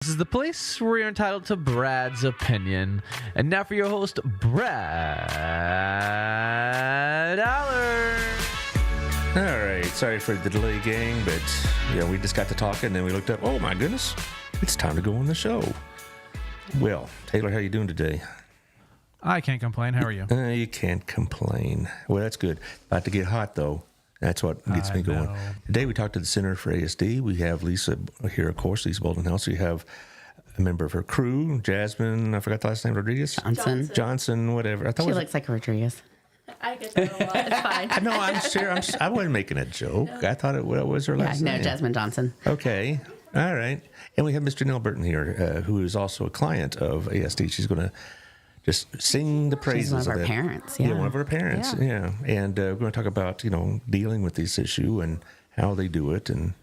This is the place where you're entitled to Brad's opinion. And now for your host, Brad Allard. All right, sorry for the delay, gang, but we just got to talking, and then we looked up. Oh my goodness, it's time to go on the show. Well, Taylor, how you doing today? I can't complain. How are you? You can't complain. Well, that's good. About to get hot though. That's what gets me going. Today we talked to the Center for ASD. We have Lisa here, of course, Lisa Boldenhouse. We have a member of her crew, Jasmine, I forgot the last name, Rodriguez? Johnson, whatever. She looks like Rodriguez. I get that a lot. It's fine. No, I'm sure. I wasn't making a joke. No. I thought it was her last name. No, Jasmine Johnson. Okay. All right. And we have Mr. Nell Burton here, who is also a client of ASD. She's going to just sing the praises of our parents. Yeah, one of our parents. Yeah. And we're going to talk about, dealing with this issue and how they do it and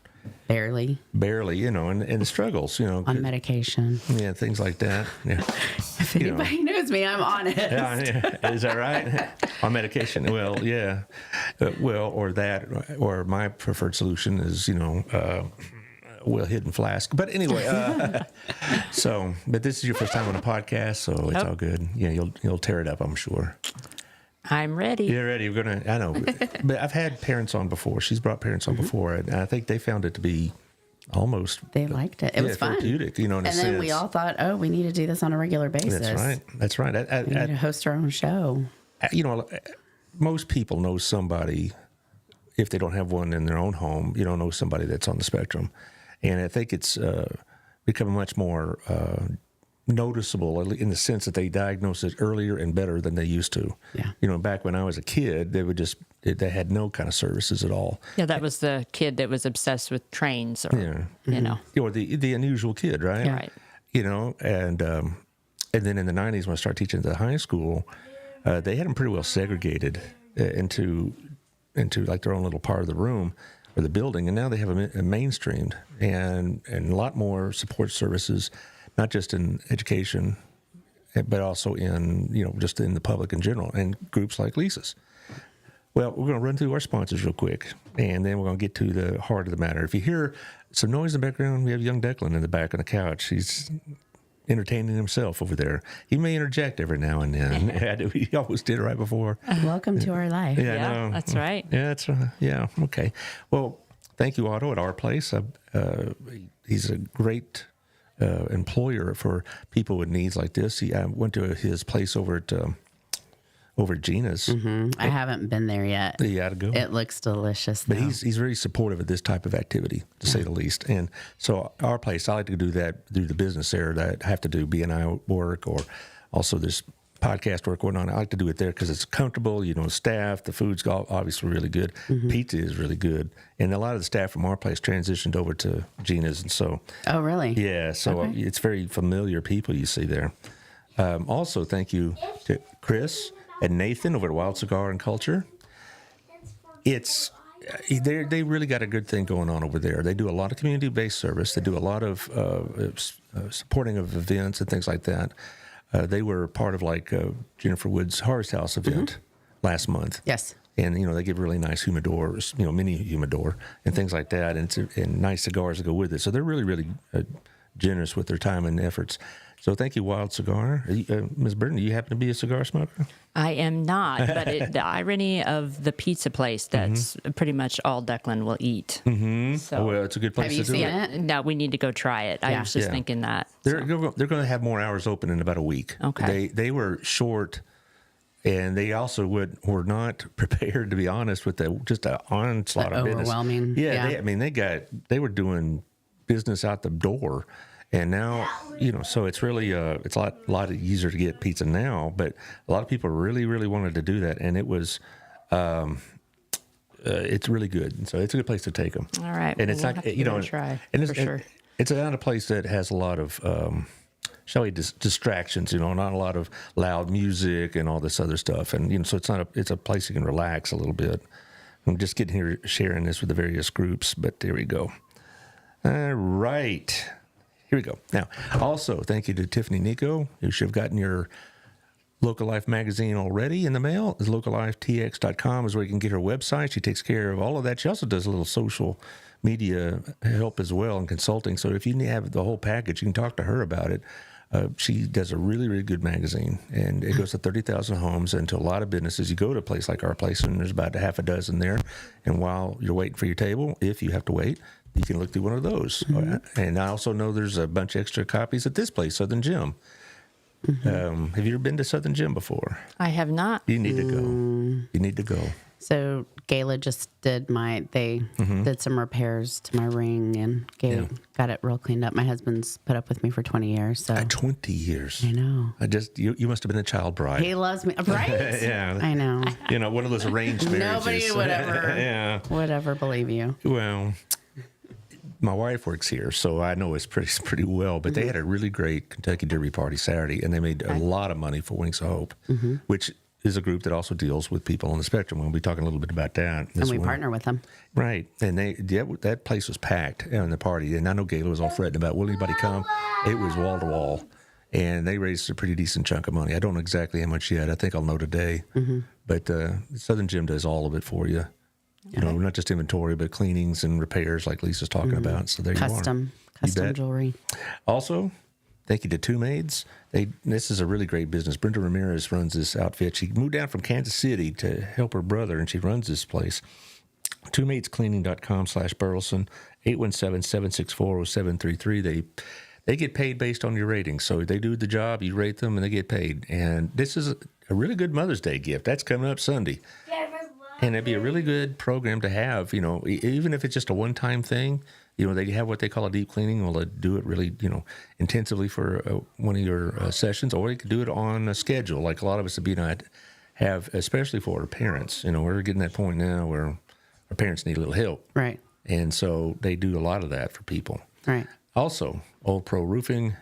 barely, and the struggles, on medication. Yeah, things like that. Yeah. If anybody knows me, I'm on it. Yeah. Is that right? On medication. Well, yeah. Or my preferred solution is, hidden flask. But anyway, but this is your first time on a podcast, so it's all good. Yeah, you'll tear it up, I'm sure. I'm ready. You're ready. I know. But I've had parents on before. She's brought parents on before, and I think they found it to be almost. They liked it. It was fun. Therapeutic, in a sense. And then we all thought, we need to do this on a regular basis. That's right. We need to host our own show. Most people know somebody, if they don't have one in their own home, know somebody that's on the spectrum. And I think it's become much more noticeable in the sense that they diagnose it earlier and better than they used to. Yeah. Back when I was a kid, they had no kind of services at all. Yeah, that was the kid that was obsessed with trains, or or the unusual kid, right? Yeah. Right. And then in the 90s when I started teaching at the high school, they had them pretty well segregated into like their own little part of the room or the building, and now they have a mainstreamed and a lot more support services, not just in education, but also in just in the public in general, and groups like Lisa's. Well, we're going to run through our sponsors real quick, and then we're going to get to the heart of the matter. If you hear some noise in the background, we have young Declan in the back on the couch. He's entertaining himself over there. He may interject every now and then. He always did right before. Welcome to our life. Yeah, that's right. Yeah, that's yeah. Okay. Well, thank you, Otto, at our place. He's a great employer for people with needs like this. I went to his place over at Gina's. Mm-hmm. I haven't been there yet. You got to go. It looks delicious, though. But he's very supportive of this type of activity, to say the least. And so our place, I like to do that through the business there that I have to do B&I work, or also this podcast work going on. I like to do it there because it's comfortable, staff, the food's obviously really good. Mm-hmm. Pizza is really good. And a lot of the staff from our place transitioned over to Gina's. And so. Oh, really? Yeah. So It's very familiar people you see there. Also, thank you to Chris and Nathan over at Wild Cigar and Culture. They really got a good thing going on over there. They do a lot of community-based service. They do a lot of supporting of events and things like that. They were part of Jennifer Wood's Harvest House event last month. Yes. And, they give really nice humidors, mini humidor and things like that, and nice cigars to go with it. So they're really, really generous with their time and efforts. So thank you, Wild Cigar. Ms. Burton, do you happen to be a cigar smoker? I am not, but the irony of the pizza place, that's pretty much all Declan will eat. Mm-hmm. So, well, it's a good place to do it. Have you seen it? No, we need to go try it. I was just thinking that. They're going to have more hours open in about a week. Okay. They were short, and they also were not prepared, to be honest, with just an onslaught of business. Overwhelming. Yeah. They were doing business out the door. And now, so it's really, it's a lot easier to get pizza now, but a lot of people really, really wanted to do that. And it was, it's really good. And so it's a good place to take them. All right. And it's not, try, and it's, for sure. It's not a place that has a lot of, shall we, distractions, not a lot of loud music and all this other stuff. And, so it's a place you can relax a little bit. I'm just getting here sharing this with the various groups, but there we go. All right. Here we go. Now, also, thank you to Tiffany Nico, who should have gotten your Local Life magazine already in the mail. LocalLifeTX.com is where you can get her website. She takes care of all of that. She also does a little social media help as well and consulting. So if you have the whole package, you can talk to her about it. She does a really, really good magazine, and it goes to 30,000 homes and to a lot of businesses. You go to a place like our place, and there's about a half a dozen there. And while you're waiting for your table, if you have to wait, you can look through one of those. And I also know there's a bunch of extra copies at this place, Southern Gym. Have you ever been to Southern Gym before? I have not. You need to go. You need to go. So Gayla just did did some repairs to my ring and got it real cleaned up. My husband's put up with me for 20 years. So 20 years. I know. You must have been a child bride. He loves me. Right? Yeah. I know. You know, one of those arranged marriages. Nobody would ever believe you. Well, my wife works here, so I know it's pretty well. But they had a really great Kentucky Derby party Saturday, and they made a lot of money for Wings of Hope, which is a group that also deals with people on the spectrum. We'll be talking a little bit about that. And we partner with them. Right. And that place was packed on the party. And I know Gayla was all fretting about, will anybody come? It was wall to wall. And they raised a pretty decent chunk of money. I don't know exactly how much yet. I think I'll know today. But Southern Gym does all of it for you. You know, not just inventory, but cleanings and repairs like Lisa's talking about. So there you are. Custom jewelry. Also, thank you to Two Maids. This is a really great business. Brenda Ramirez runs this outfit. She moved down from Kansas City to help her brother, and she runs this place. TwoMaidsCleaning.com/Burleson, 817-764-0733. They get paid based on your ratings. So they do the job, you rate them, and they get paid. And this is a really good Mother's Day gift. That's coming up Sunday. And it'd be a really good program to have, you know, even if it's just a one-time thing. You know, they have what they call a deep cleaning. Well, they do it really, you know, intensively for one of your sessions, or you could do it on a schedule, like a lot of us have, especially for our parents. You know, we're getting that point now where our parents need a little help. Right. And so they do a lot of that for people. Right. Also, Old Pro Roofing.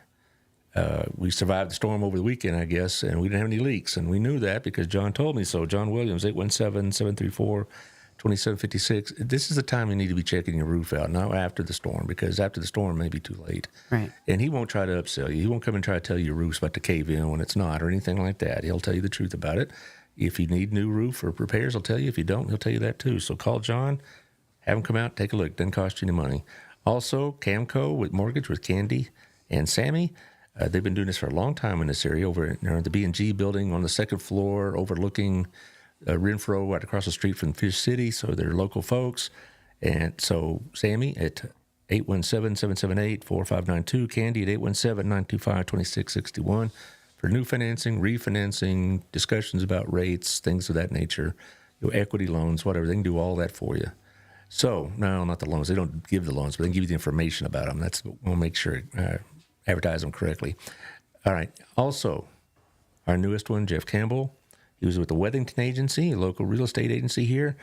We survived the storm over the weekend, I guess, and we didn't have any leaks. And we knew that because John told me so. John Williams, 817-734-2756. This is the time you need to be checking your roof out, not after the storm, because after the storm it may be too late. Right. And he won't try to upsell you. He won't come and try to tell you your roof's about to cave in when it's not or anything like that. He'll tell you the truth about it. If you need new roof or repairs, he'll tell you. If you don't, he'll tell you that too. So call John, have him come out, take a look. Doesn't cost you any money. Also, Camco with Mortgage with Candy and Sammy. They've been doing this for a long time in this area over at the B&G building on the second floor overlooking Renfro right across the street from Fish City. So they're local folks. And so Sammy at 817-778-4592, Candy at 817-925-2661 for new financing, refinancing, discussions about rates, things of that nature, equity loans, whatever. They can do all that for you. So, no, not the loans. They don't give the loans, but they can give you the information about them. We'll make sure advertise them correctly. All right. Also, our newest one, Jeff Campbell. He was with the Wethington Agency, a local real estate agency here.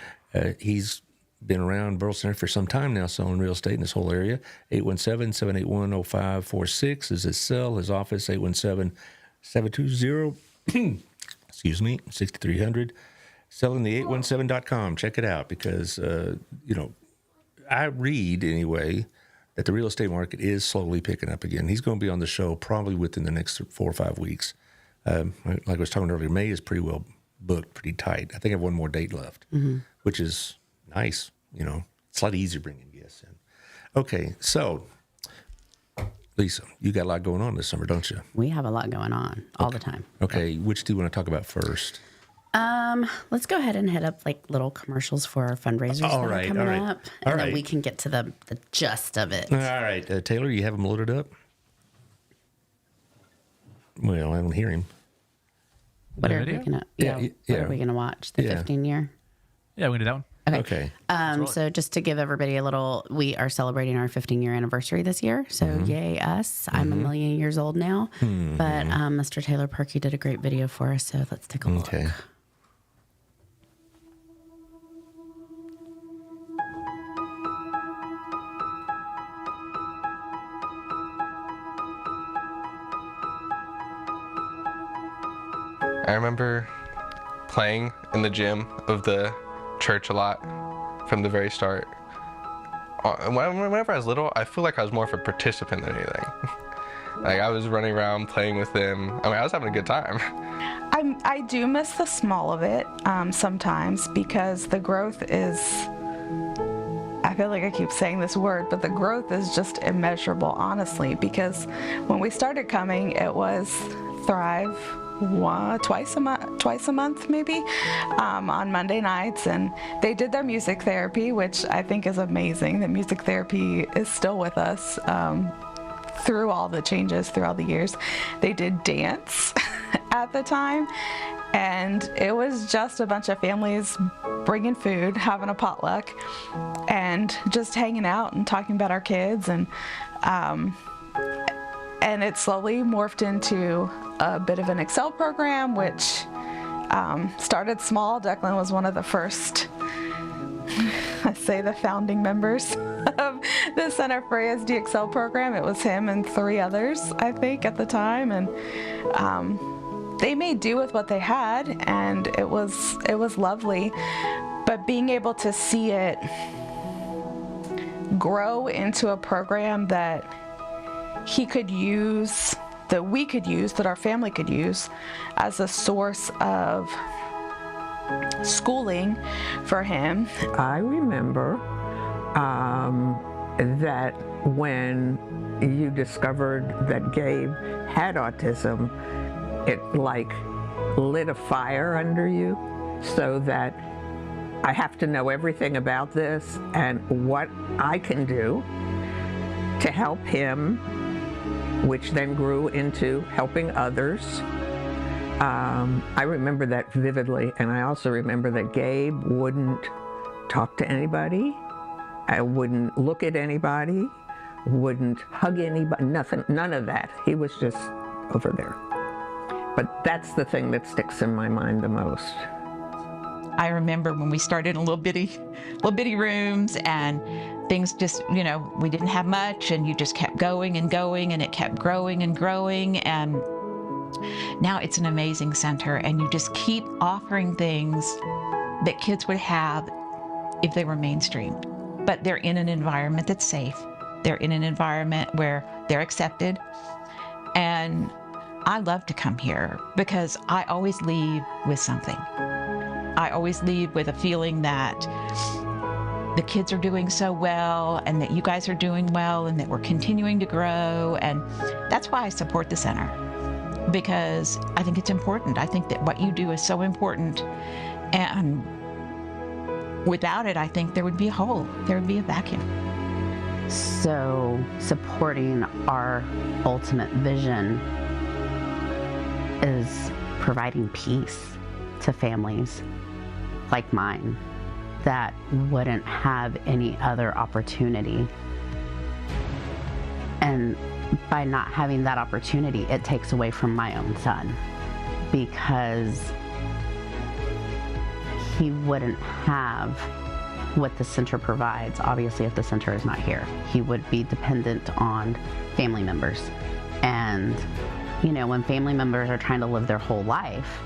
He's been around Burleson for some time now selling real estate in this whole area. 817-781-0546 is his cell. His office, 817-720, excuse me, 6300. Sellingthe817.com. Check it out because, I read anyway that the real estate market is slowly picking up again. He's going to be on the show probably within the next 4 or 5 weeks. Like I was talking earlier, May is pretty well booked, pretty tight. I think I have one more date left, which is nice. You know, it's a lot easier bringing guests in. Okay, so Lisa, you got a lot going on this summer, don't you? We have a lot going on all the time. Okay, which do you want to talk about first? Let's go ahead and hit up like little commercials for our fundraisers that are coming up. And then we can get to the gist of it. All right. Taylor, you have them loaded up? Well, I don't hear him. What are we gonna what are we gonna watch? The 15-year? Yeah, we can do that one. Okay. So just to give everybody a little, we are celebrating our 15-year anniversary this year. So yay us. I'm a million years old now. But Mr. Taylor Perky did a great video for us. So let's take a look. Okay. I remember playing in the gym of the church a lot from the very start. Whenever I was little, I feel like I was more of a participant than anything. Like I was running around playing with them. I mean, I was having a good time. I I do miss the small of it sometimes, because the growth is, I feel like I keep saying this word, but the growth is just immeasurable, honestly, because when we started coming, it was Thrive twice a month maybe, on Monday nights, and they did their music therapy, which I think is amazing. That music therapy is still with us through all the changes, through all the years. They did dance at the time, and it was just a bunch of families bringing food, having a potluck, and just hanging out and talking about our kids, and it slowly morphed into a bit of an Excel program, which started small. Declan was one of the first, I say, the founding members of the Center for ASD Excel program. It was him and 3 others, I think, at the time, and they made do with what they had, and it was lovely. But being able to see it grow into a program that he could use, that we could use, that our family could use as a source of schooling for him. I remember that when you discovered that Gabe had autism, it like lit a fire under you, so that I have to know everything about this and what I can do to help him, which then grew into helping others. I remember that vividly, and I also remember that Gabe wouldn't talk to anybody, wouldn't look at anybody, wouldn't hug anybody, nothing, none of that. He was just over there. But that's the thing that sticks in my mind the most. I remember when we started in little bitty rooms, and things just, we didn't have much, and you just kept going and going, and it kept growing and growing, and now it's an amazing center, and you just keep offering things that kids would have if they were mainstreamed. But they're in an environment that's safe. They're in an environment where they're accepted, and I love to come here because I always leave with something. I always leave with a feeling that the kids are doing so well, and that you guys are doing well, and that we're continuing to grow. And that's why I support the center, because I think it's important. I think that what you do is so important, and without it, I think there would be a hole. There would be a vacuum. So supporting our ultimate vision is providing peace to families like mine that wouldn't have any other opportunity. And by not having that opportunity, it takes away from my own son, because he wouldn't have what the center provides. Obviously, if the center is not here, he would be dependent on family members. And, when family members are trying to live their whole life,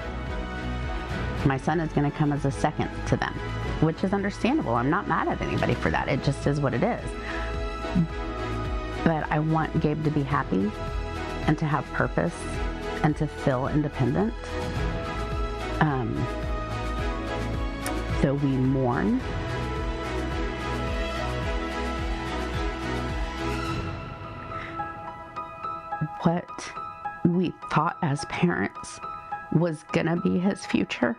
my son is going to come as a second to them, which is understandable. I'm not mad at anybody for that. It just is what it is. But I want Gabe to be happy and to have purpose and to feel independent. Though we mourn, what we thought as parents was gonna be his future,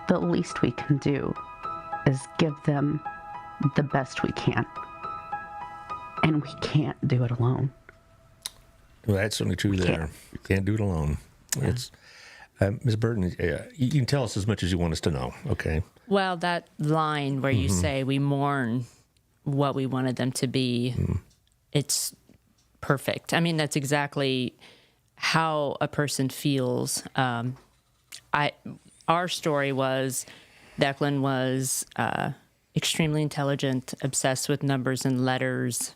the least we can do is give them the best we can. And we can't do it alone. Well, that's certainly true there. You can't do it alone. Yeah. It's Ms. Burton, you can tell us as much as you want us to know, okay? Well, that line where you say we mourn what we wanted them to be, it's perfect. I mean, that's exactly how a person feels. Our story was Declan was extremely intelligent, obsessed with numbers and letters,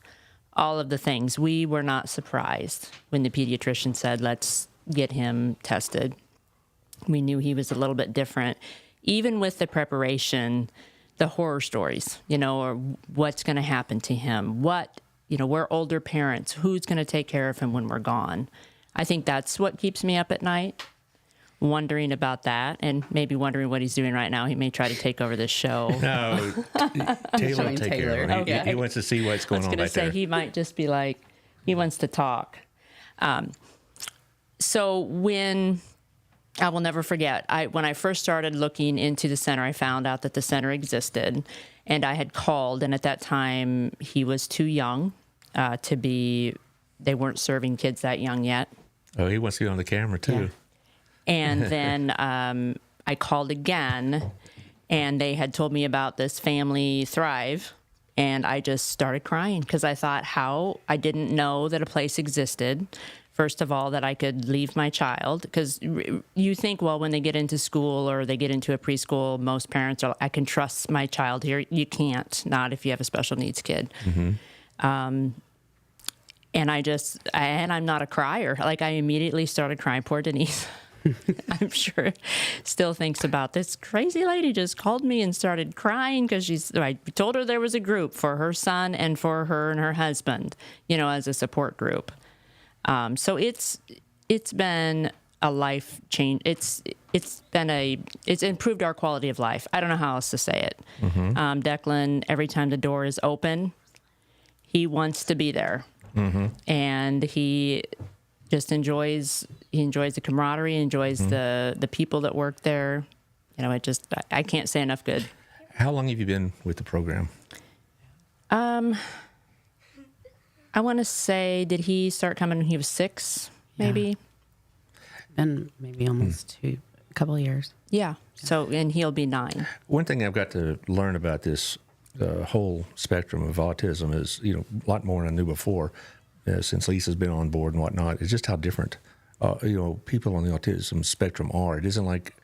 all of the things. We were not surprised when the pediatrician said, let's get him tested. We knew he was a little bit different. Even with the preparation, the horror stories, or what's going to happen to him, we're older parents, who's going to take care of him when we're gone? I think that's what keeps me up at night, wondering about that, and maybe wondering what he's doing right now. He may try to take over this show. No, Taylor will take care of it. Okay. He wants to see what's going on I was going back to say, there. he might just be like, he wants to talk. So when, I will never forget, when I first started looking into the center, I found out that the center existed, and I had called, and at that time, he was too young to be, they weren't serving kids that young yet. Oh, he wants to get on the camera, too. Yeah. And then I called again, and they had told me about this Family Thrive, and I just started crying because I thought I didn't know that a place existed. First of all, that I could leave my child, because you think, well, when they get into school or they get into a preschool, most parents are, I can trust my child here. You can't, not if you have a special needs kid. And I'm not a crier. Like, I immediately started crying. Poor Denise. I'm sure still thinks about this crazy lady just called me and started crying because I told her there was a group for her son and for her and her husband, as a support group. So it's been a life change. It's improved our quality of life. I don't know how else to say it. Declan, every time the door is open, he wants to be there. And he just enjoys the camaraderie, enjoys the people that work there. I can't say enough good. How long have you been with the program? I want to say, did he start coming when he was 6, maybe? Been maybe almost a couple of years. Yeah. So, and he'll be 9. One thing I've got to learn about this whole spectrum of autism is, a lot more than I knew before, since Lisa's been on board and whatnot, is just how different, people on the autism spectrum are. It isn't like,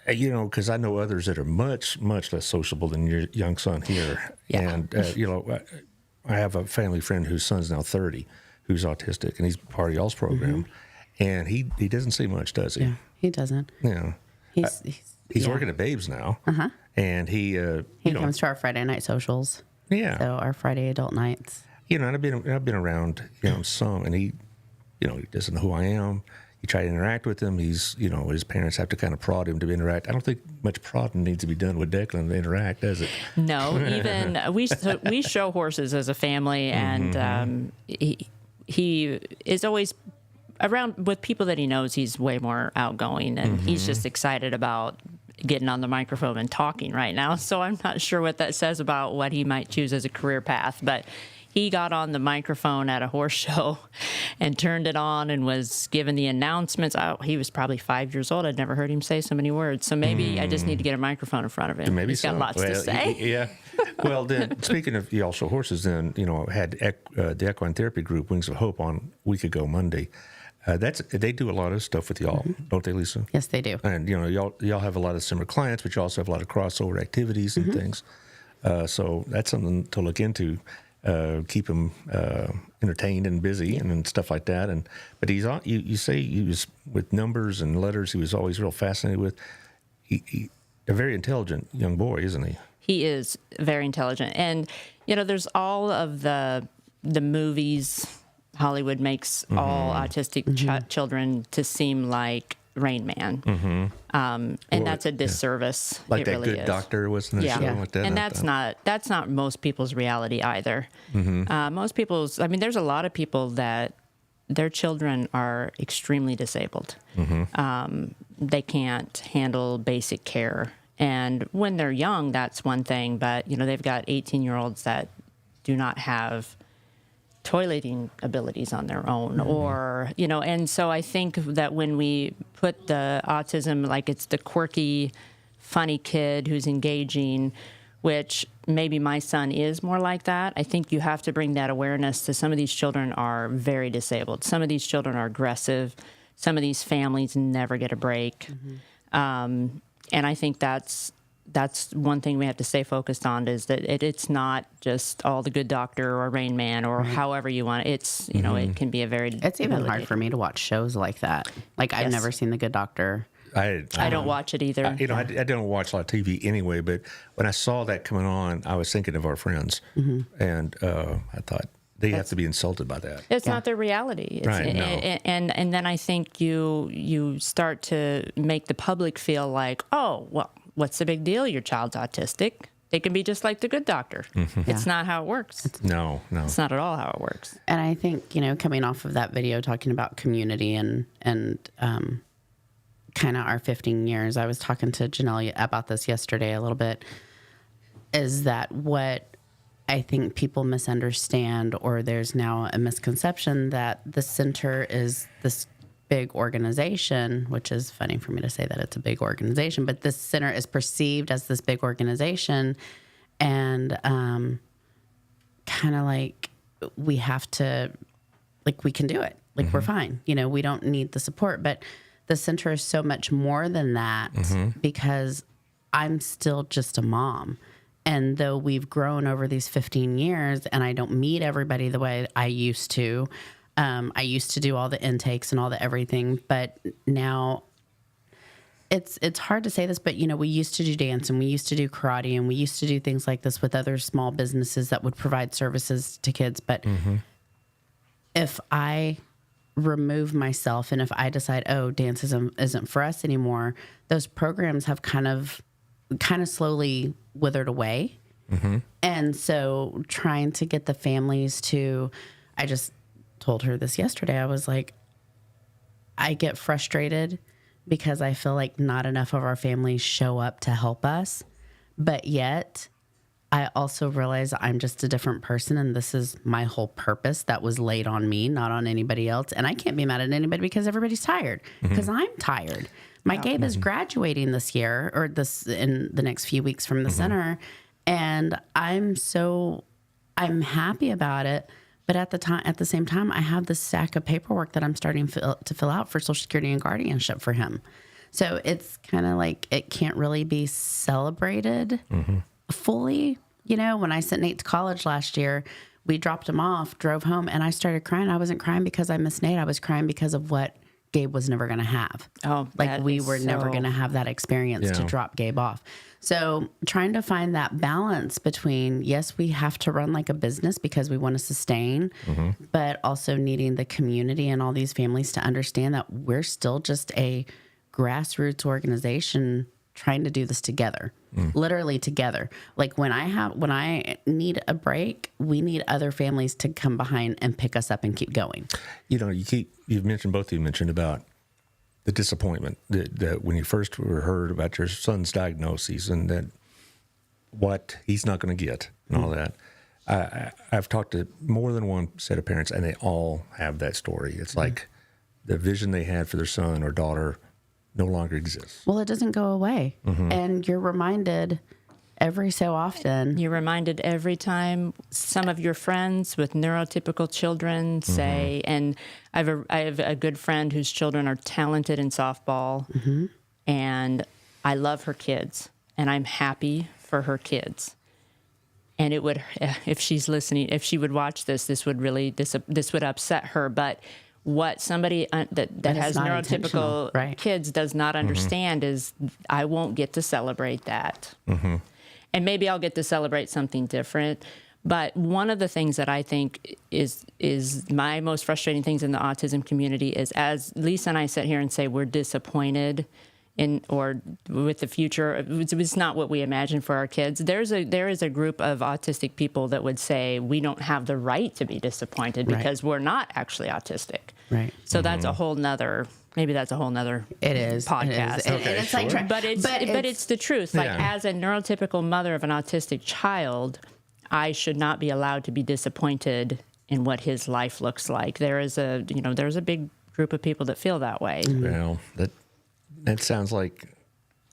because I know others that are much, much less sociable than your young son here. Yeah. And, I have a family friend whose son's now 30, who's autistic, and he's part of y'all's program. And he doesn't see much, does he? Yeah, he doesn't. Yeah. He's working at Babes now. And he comes to our Friday night socials. Yeah. So our Friday adult nights. And I've been around some, and he doesn't know who I am. You try to interact with him. He's his parents have to kind of prod him to interact. I don't think much prodding needs to be done with Declan to interact, does it? No, even we show horses as a family, and he is always around with people that he knows. He's way more outgoing, and he's just excited about getting on the microphone and talking right now. So I'm not sure what that says about what he might choose as a career path, but he got on the microphone at a horse show and turned it on and was given the announcements. He was probably 5 years old. I'd never heard him say so many words. So maybe I just need to get a microphone in front of him. Maybe He's got lots to say. Yeah. Well, then, speaking of y'all show horses, then, had the equine therapy group, Wings of Hope, on a week ago Monday. They do a lot of stuff with y'all, don't they, Lisa? Yes, they do. And, y'all have a lot of similar clients, but you also have a lot of crossover activities and things. So that's something to look into. Keep him entertained and busy and stuff like that. But he's you say he was with numbers and letters. He was always real fascinated with. He a very intelligent young boy, isn't he? He is very intelligent, and there's all of the movies. Hollywood makes all autistic children to seem like Rain Man, and that's a disservice. Like it that really Good is. Doctor wasn't a show like that, and that's not most people's reality either. Most people's, there's a lot of people that their children are extremely disabled. They can't handle basic care, and when they're young, that's one thing. But they've got 18-year-olds that do not have toileting abilities on their own, or and so I think that when we put the autism, like it's the quirky, funny kid who's engaging, which maybe my son is more like that, I think you have to bring that awareness to some of these children are very disabled. Some of these children are aggressive. Some of these families never get a break. And I think that's one thing we have to stay focused on, is that it's not just all the Good Doctor or Rain Man or however you want it. It's, it can be a very... It's even hard for me to watch shows like that. Like, I've never seen The Good Doctor. I don't watch it either. I don't watch a lot of TV anyway, but when I saw that coming on, I was thinking of our friends. And I thought, they have to be insulted by that. It's not their reality. It's, Right, no. and then I think you start to make the public feel like, oh, well, what's the big deal? Your child's autistic. They can be just like the good doctor. It's not how it works. No. It's not at all how it works. And I think, coming off of that video talking about community and kind of our 15 years, I was talking to Janelle about this yesterday a little bit, is that what I think people misunderstand, or there's now a misconception that the center is this big organization, which is funny for me to say that it's a big organization, but this center is perceived as this big organization, and kind of like we have to, like, we can do it, like we're fine, we don't need the support. But the center is so much more than that, because I'm still just a mom. And though we've grown over these 15 years and I don't meet everybody the way I used to do all the intakes and all the everything, but now it's hard to say this, but we used to do dance and we used to do karate and we used to do things like this with other small businesses that would provide services to kids. But if I remove myself and if I decide, oh, dance isn't for us anymore, those programs have kind of slowly withered away. And so trying to get the families to, I just told her this yesterday, I was like, I get frustrated because I feel like not enough of our families show up to help us. But yet I also realize I'm just a different person, and this is my whole purpose that was laid on me, not on anybody else. And I can't be mad at anybody because everybody's tired, because I'm tired. My Gabe is graduating this year, or in the next few weeks from the center, and I'm happy about it. But at the same time, I have this stack of paperwork that I'm starting to fill out for Social Security and guardianship for him. So it's kind of like it can't really be celebrated fully. When I sent Nate to college last year, we dropped him off, drove home, and I started crying. I wasn't crying because I missed Nate. I was crying because of what Gabe was never going to have. Oh, like we were never going to have that experience to drop Gabe off. So trying to find that balance between, yes, we have to run like a business because we want to sustain, but also needing the community and all these families to understand that we're still just a grassroots organization trying to do this together, literally together. Like when I need a break, we need other families to come behind and pick us up and keep going. You've mentioned, both of you mentioned about the disappointment that when you first heard about your son's diagnoses and that what he's not going to get and all that. I've talked to more than one set of parents, and they all have that story. It's like the vision they had for their son or daughter no longer exists. Well, it doesn't go away. And you're reminded every so often. You're reminded every time some of your friends with neurotypical children say, and I have a good friend whose children are talented in softball, and I love her kids, and I'm happy for her kids. And it would, if she's listening, if she would watch this would really, this would upset her. But what somebody that has neurotypical kids does not understand is I won't get to celebrate that. And maybe I'll get to celebrate something different. But one of the things that I think is my most frustrating things in the autism community is, as Lisa and I sit here and say we're disappointed in or with the future, it's not what we imagine for our kids. There is a group of autistic people that would say we don't have the right to be disappointed because we're not actually autistic. Right. So that's a whole nother. Maybe that's a whole nother podcast. It is. Okay, but it's the truth. Like as a neurotypical mother of an autistic child, I should not be allowed to be disappointed in what his life looks like. There's a big group of people that feel that way. Well, that sounds like,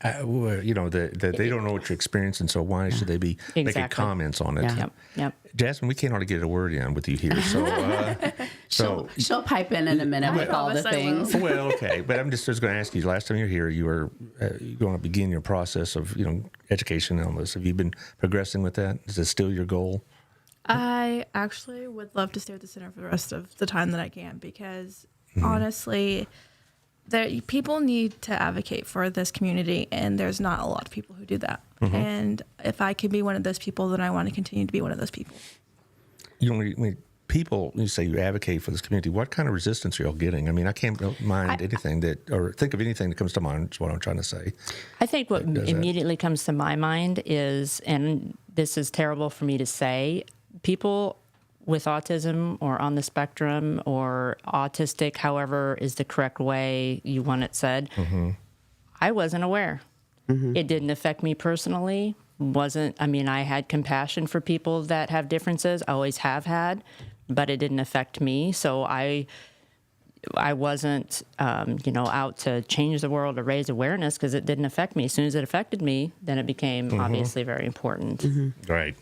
that they don't know what you're experiencing, so why should they be making comments on it? Yep. Jasmine, we can't hardly get a word in with you here, so she'll pipe in a minute with all the things. Well, okay, but I'm just going to ask you. Last time you were here, you were going to begin your process of education on this. Have you been progressing with that? Is it still your goal? I actually would love to stay at the center for the rest of the time that I can, because honestly, people need to advocate for this community, and there's not a lot of people who do that. And if I could be one of those people, then I want to continue to be one of those people. You don't need people, you say you advocate for this community, what kind of resistance are y'all getting? I mean, I can't mind anything or think of anything that comes to mind, is what I'm trying to say. I think what immediately comes to my mind is, and this is terrible for me to say, people with autism or on the spectrum or autistic, however is the correct way you want it said, I wasn't aware. It didn't affect me personally. I had compassion for people that have differences. I always have had, but it didn't affect me. So I wasn't, out to change the world or raise awareness because it didn't affect me. As soon as it affected me, then it became obviously very important. Right.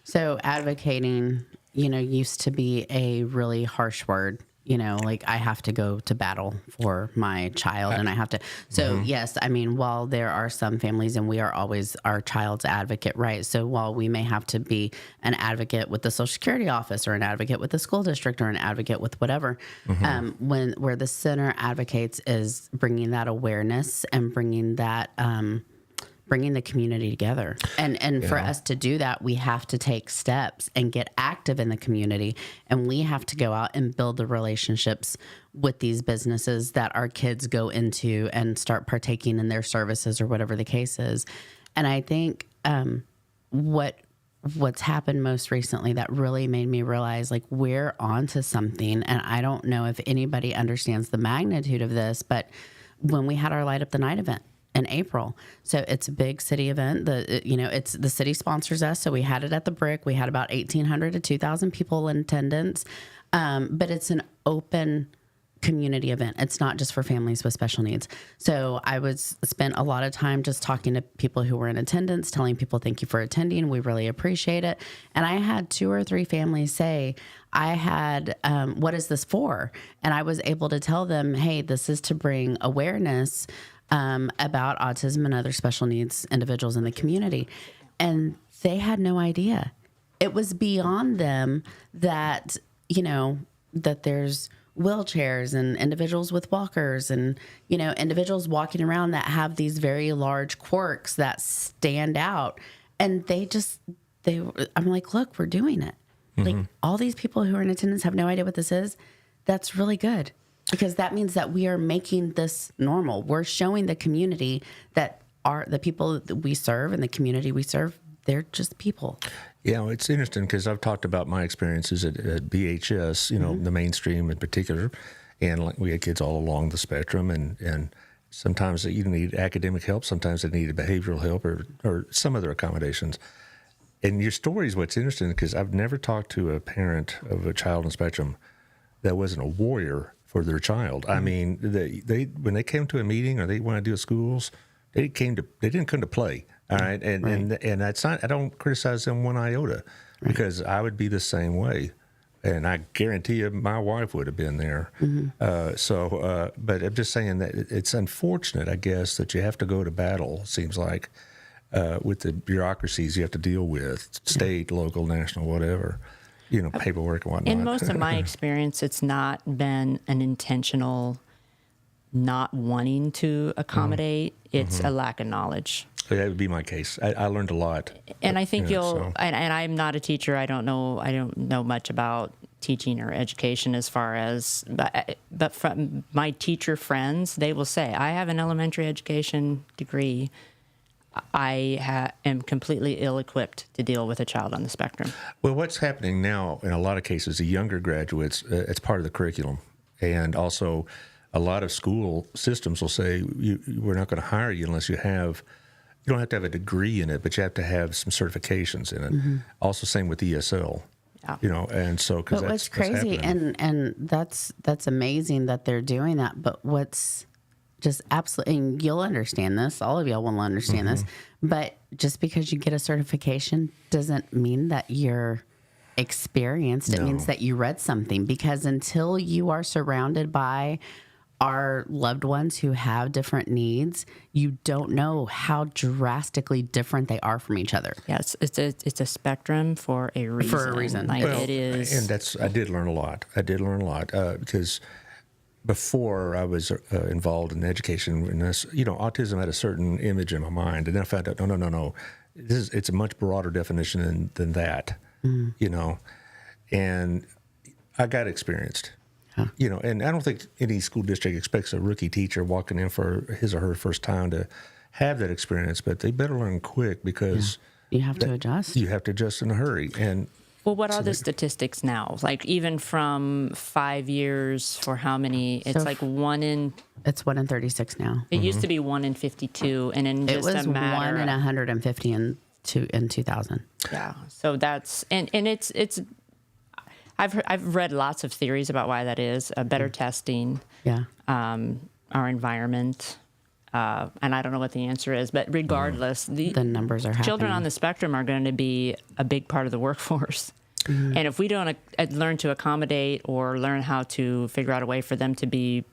So advocating, used to be a really harsh word. Like I have to go to battle for my child and I have to. So yes, while there are some families and we are always our child's advocate, right? So while we may have to be an advocate with the Social Security office or an advocate with the school district or an advocate with whatever, where the center advocates is bringing that awareness and bringing that, bringing the community together. And for us to do that, we have to take steps and get active in the community. And we have to go out and build the relationships with these businesses that our kids go into and start partaking in their services or whatever the case is. And I think what's happened most recently that really made me realize like we're onto something. And I don't know if anybody understands the magnitude of this, but when we had our Light Up the Night event in April. So it's a big city event. It's the city sponsors us. So we had it at the Brick. We had about 1,800 to 2,000 people in attendance. But it's an open community event. It's not just for families with special needs. So I spent a lot of time just talking to people who were in attendance, telling people, thank you for attending. We really appreciate it. And I had 2 or 3 families say, what is this for? And I was able to tell them, hey, this is to bring awareness about autism and other special needs individuals in the community. And they had no idea. It was beyond them that, that there's wheelchairs and individuals with walkers and, individuals walking around that have these very large quirks that stand out. And I'm like, look, we're doing it. Like all these people who are in attendance have no idea what this is. That's really good. Because that means that we are making this normal. We're showing the community that the people that we serve and the community we serve, they're just people. Yeah, it's interesting because I've talked about my experiences at BHS, the mainstream in particular, and we had kids all along the spectrum, and sometimes they need academic help, sometimes they needed behavioral help or some other accommodations. And your story is what's interesting because I've never talked to a parent of a child on the spectrum that wasn't a warrior for their child. I mean, they when they came to a meeting or they want to do a schools, they didn't come to play. All right, and that's not. I don't criticize them one iota, because I would be the same way, and I guarantee you, my wife would have been there. But I'm just saying that it's unfortunate, I guess, that you have to go to battle. It seems like with the bureaucracies you have to deal with, state, local, national, whatever. Paperwork and whatnot. In most of my experience, it's not been an intentional not wanting to accommodate. It's a lack of knowledge. That would be my case. I learned a lot. And I think and I'm not a teacher. I don't know much about teaching or education as far as, but from my teacher friends, they will say, I have an elementary education degree. I am completely ill-equipped to deal with a child on the spectrum. Well, what's happening now in a lot of cases, the younger graduates, it's part of the curriculum. And also a lot of school systems will say, we're not going to hire you unless you don't have to have a degree in it, but you have to have some certifications in it. Also, same with ESL. Yeah. And so, because what's crazy, and that's amazing that they're doing that, but what's just absolutely, and you'll understand this, all of y'all will understand this, but just because you get a certification doesn't mean that you're experienced. It means that you read something, because until you are surrounded by our loved ones who have different needs, you don't know how drastically different they are from each other. Yes, it's a spectrum for a reason. Like it is. And I did learn a lot. Because before I was involved in education, and autism had a certain image in my mind, and then I found out, no, it's a much broader definition than that, and I got experienced. You know, and I don't think any school district expects a rookie teacher walking in for his or her first time to have that experience, but they better learn quick because you have to adjust. You have to adjust in a hurry. And well, what are the statistics now? Like even from 5 years for how many? It's like It's 1 in 36 now. It used to be 1 in 50 and in just it was a matter 1 in 150 in 2000. Yeah. So that's and it's. I've read lots of theories about why that is. Better testing. Yeah. Our environment. And I don't know what the answer is, but regardless, the numbers are children happening. on the spectrum are going to be a big part of the workforce. And if we don't learn to accommodate or learn how to figure out a way for them to be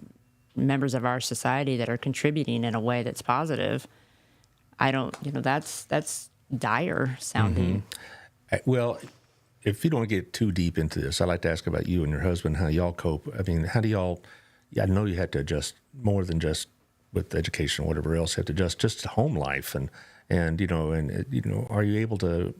members of our society that are contributing in a way that's positive, that's dire sounding. Well, if you don't get too deep into this, I'd like to ask about you and your husband, how y'all cope. I mean, how do y'all, I know you have to adjust more than just with education or whatever else, you have to adjust just home life and are you able to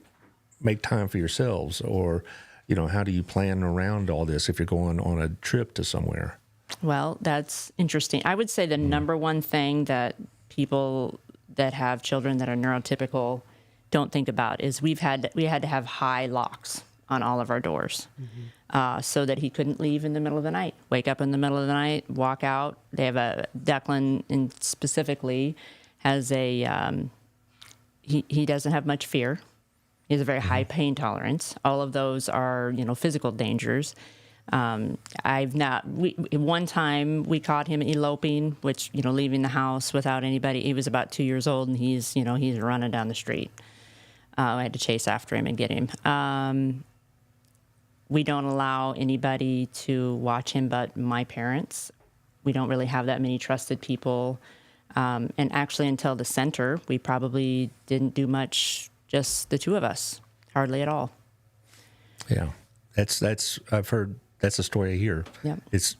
make time for yourselves, or, you know, how do you plan around all this if you're going on a trip to somewhere? Well, that's interesting. I would say the number one thing that people that have children that are neurotypical don't think about is we had to have high locks on all of our doors, so that he couldn't leave in the middle of the night, wake up in the middle of the night, walk out. They have Declan specifically has he doesn't have much fear. He has a very high pain tolerance. All of those are, physical dangers. One time we caught him eloping, which, leaving the house without anybody. He was about 2 years old and he's running down the street. I had to chase after him and get him. We don't allow anybody to watch him but my parents. We don't really have that many trusted people. And actually until the center, we probably didn't do much, just the two of us, hardly at all. Yeah, I've heard, that's a story I hear. Yep. It's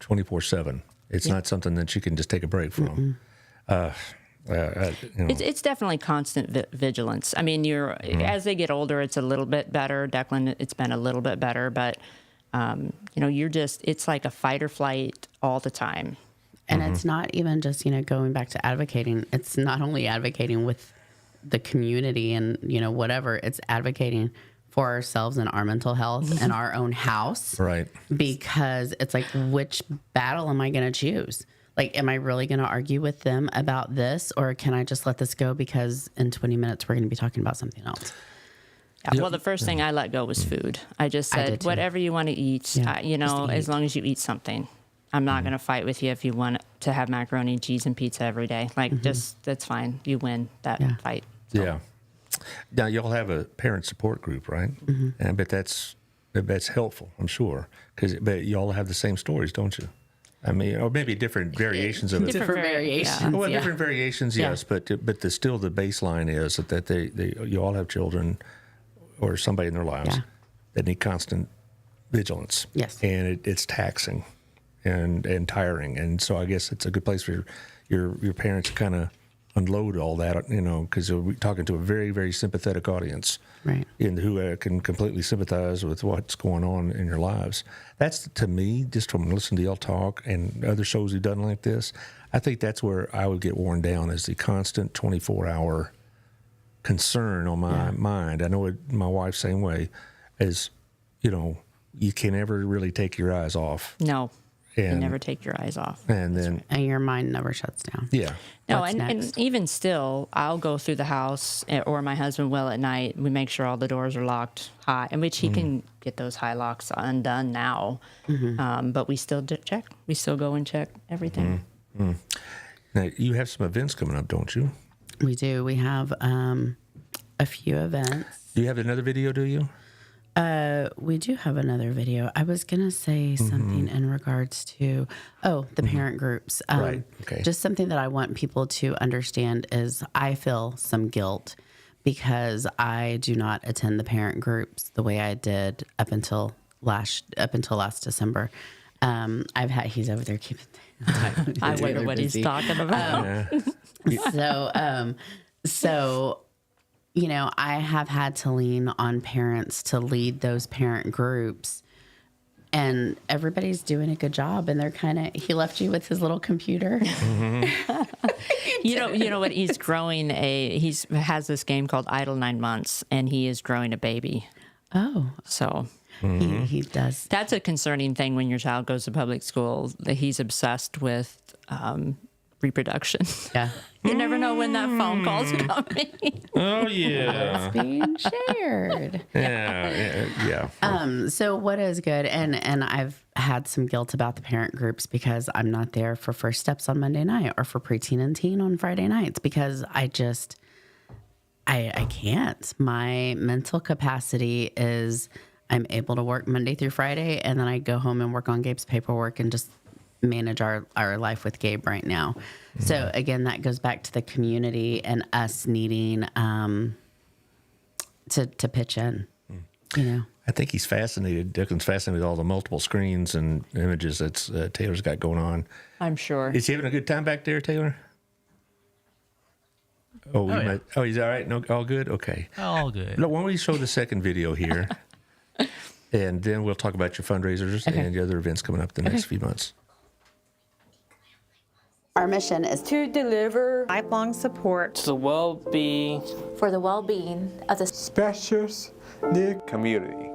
24/7. It's not something that you can just take a break from. It's definitely constant vigilance. I mean, as they get older, it's a little bit better. Declan, it's been a little bit better, but it's like a fight or flight all the time. And it's not even just, going back to advocating. It's not only advocating with the community and, whatever, it's advocating for ourselves and our mental health and our own house. Right. Because it's like, which battle am I going to choose? Like, am I really going to argue with them about this, or can I just let this go because in 20 minutes we're going to be talking about something else? Yeah, well, the first thing I let go was food. I just said, whatever you want to eat, as long as you eat something. I'm not going to fight with you if you want to have macaroni and cheese and pizza every day. Like, just, that's fine. You win that fight. So. Yeah. Now, y'all have a parent support group, right? And I bet that's helpful, I'm sure. But y'all have the same stories, don't you? I mean, or maybe different variations of it. Different variations. Yeah. Well, different variations, yes. But still the baseline is that you all have children or somebody in their lives that need constant vigilance. Yes. And it's taxing and tiring. And so I guess it's a good place for your parents to kind of unload all that, because you're talking to a very, very sympathetic audience, right? And who can completely sympathize with what's going on in your lives. That's, to me, just from listening to y'all talk and other shows you've done like this, I think that's where I would get worn down, is the constant 24-hour concern on my mind. I know my wife's same way, is, you can never really take your eyes off. No. You never take your eyes off. And your mind never shuts down. Yeah. No, and even still, I'll go through the house, or my husband will at night. We make sure all the doors are locked high, in which he can get those high locks undone now. But we still check. We still go and check everything. Now, you have some events coming up, don't you? We do. We have a few events. Do you have another video, do you? We do have another video. I was going to say something in regards to, the parent groups. Right. Okay. Just something that I want people to understand is I feel some guilt because I do not attend the parent groups the way I did up until last December. He's over there keeping. I wonder what he's talking about. So, I have had to lean on parents to lead those parent groups. and everybody's doing a good job, and they're he left you with his little computer. You know what? He's growing has this game called Idle 9 Months, and he is growing a baby. Oh, so he does. That's a concerning thing when your child goes to public school. That he's obsessed with reproduction. Yeah, you never know when that phone call's coming. Oh yeah, it's being shared. Yeah. So what is good, and I've had some guilt about the parent groups because I'm not there for First Steps on Monday night or for Preteen and Teen on Friday nights because I can't. My mental capacity is I'm able to work Monday through Friday, and then I go home and work on Gabe's paperwork and just manage our life with Gabe right now. Mm-hmm. So again, that goes back to the community and us needing to pitch in. You know, I think he's fascinated. Declan's fascinated with all the multiple screens and images that Taylor's got going on. I'm sure. Is he having a good time back there, Taylor? Oh, he's all right. No, all good. Okay, All good. No, why don't we show the second video here, and then we'll talk about your fundraisers and the other events coming up the next few months. Our mission is to deliver lifelong support to the well-being for the well-being of the special needs community.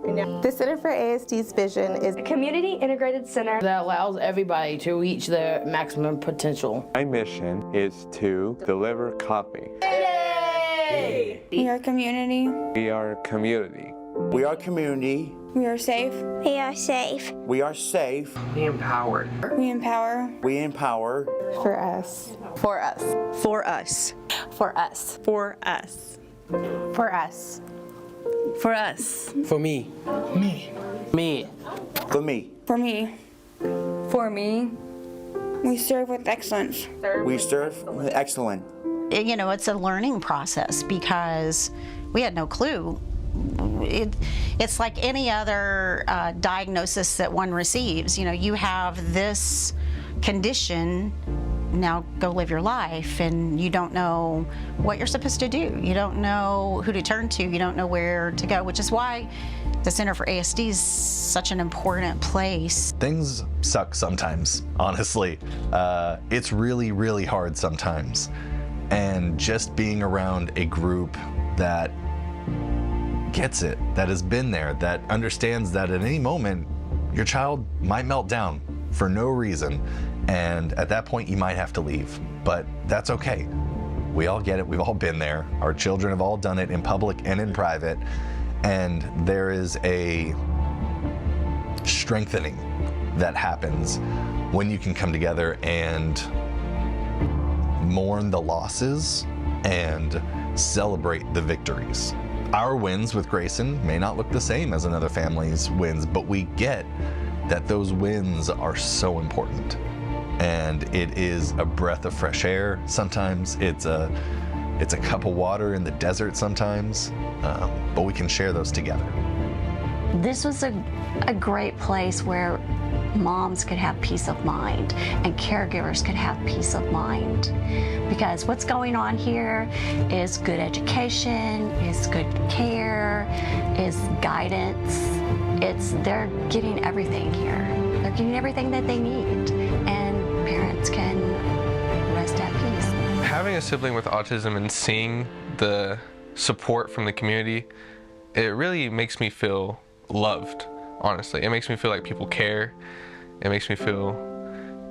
The Center for ASD's vision is a community integrated center that allows everybody to reach their maximum potential. My mission is to deliver coffee. Yay! We are community. We are community. We are community. We are safe. We are safe. We are safe. We empowered. We empower. We empower. For us. For us. For us. For us. For us. For us. For us. For me. Me. Me. For me. For me. For me. We serve with excellence. We serve with excellence. You know, it's a learning process because we had no clue. It's like any other diagnosis that one receives. You know, you have this condition, now go live your life, and you don't know what you're supposed to do. You don't know who to turn to. You don't know where to go, which is why the Center for ASD is such an important place. Things suck sometimes, honestly. It's really, really hard sometimes. And just being around a group that gets it, that has been there, that understands that at any moment your child might melt down for no reason, and at that point you might have to leave, but that's okay. We all get it. We've all been there. Our children have all done it in public and in private, and there is a strengthening that happens when you can come together and mourn the losses and celebrate the victories. Our wins with Grayson may not look the same as another family's wins, but we get that those wins are so important. And it is a breath of fresh air. Sometimes it's a cup of water in the desert sometimes, but we can share those together. This was a great place where moms could have peace of mind and caregivers could have peace of mind, because what's going on here is good education, is good care, is guidance. They're getting everything here. They're getting everything that they need, and parents can rest at peace. Having a sibling with autism and seeing the support from the community, it really makes me feel loved, honestly. It makes me feel like people care. It makes me feel,